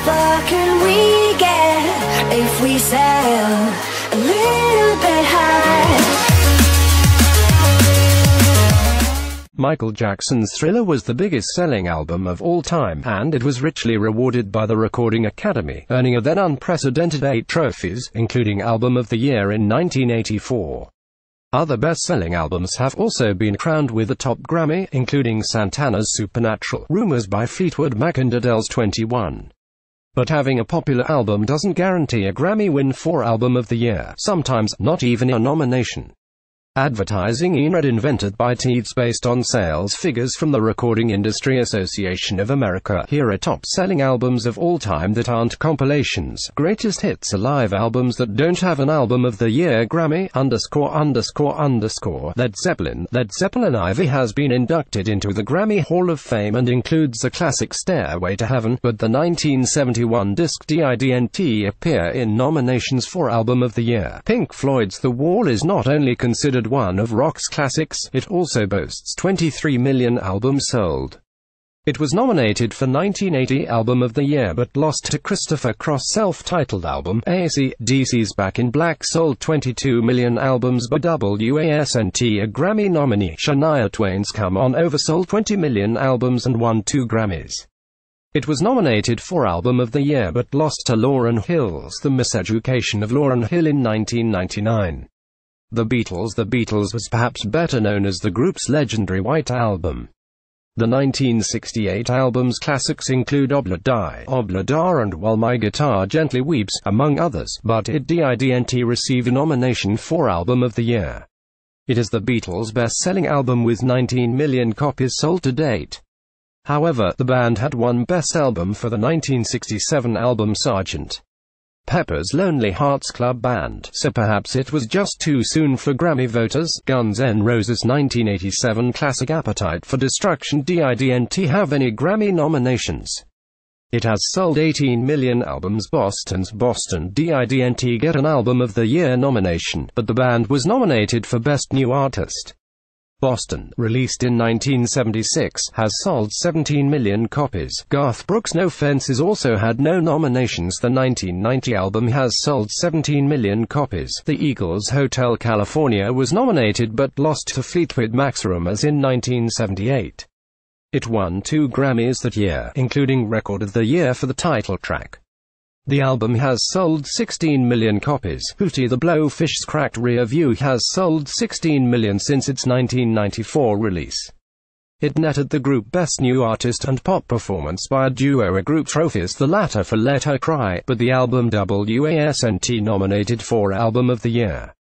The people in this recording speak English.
far can we get if we sail a little bit high? Michael Jackson's Thriller was the biggest-selling album of all time, and it was richly rewarded by the Recording Academy, earning a then unprecedented 8 trophies, including Album of the Year in 1984. Other best-selling albums have also been crowned with a top Grammy, including Santana's Supernatural, Rumors by Fleetwood Mac, and Adele's 21. But having a popular album doesn't guarantee a Grammy win for Album of the Year, sometimes not even a nomination. Advertising ENRED, invented by Teeds based on sales figures from the Recording Industry Association of America. Here are top-selling albums of all time that aren't compilations. Greatest hits are live albums that don't have an Album of the Year Grammy, ____. Led Zeppelin. Led Zeppelin IV has been inducted into the Grammy Hall of Fame and includes the classic Stairway to Heaven, but the 1971 disc Didnt appear in nominations for Album of the Year. Pink Floyd's The Wall is not only considered one of rock's classics, it also boasts 23 million albums sold. It was nominated for 1980 Album of the Year but lost to Christopher Cross' self-titled album. AC/DC's Back in Black sold 22 million albums, but WASNT, a Grammy nominee, Shania Twain's Come On Over sold 20 million albums and won 2 Grammys. It was nominated for Album of the Year but lost to Lauryn Hill's The Miseducation of Lauryn Hill in 1999. The Beatles was perhaps better known as the group's legendary White Album. The 1968 album's classics include Obla Da and While My Guitar Gently Weeps, among others, but it didn't receive a nomination for Album of the Year. It is the Beatles' best-selling album with 19 million copies sold to date. However, the band had one best album for the 1967 album Sgt. Pepper's Lonely Hearts Club Band, so perhaps it was just too soon for Grammy voters. Guns N' Roses' 1987 classic Appetite for Destruction didn't have any Grammy nominations. It has sold 18 million albums. Boston's Boston didn't get an Album of the Year nomination, but the band was nominated for Best New Artist. Boston, released in 1976, has sold 17 million copies. Garth Brooks' No Fences also had no nominations. The 1990 album has sold 17 million copies. The Eagles' Hotel California was nominated but lost to Fleetwood Mac's Rumors in 1978. It won 2 Grammys that year, including Record of the Year for the title track. The album has sold 16 million copies. Hootie the Blowfish's Cracked Rear View has sold 16 million since its 1994 release. It netted the group Best New Artist and Pop Performance by a Duo a Group trophies, the latter for Let Her Cry, but the album WASNT nominated for Album of the Year.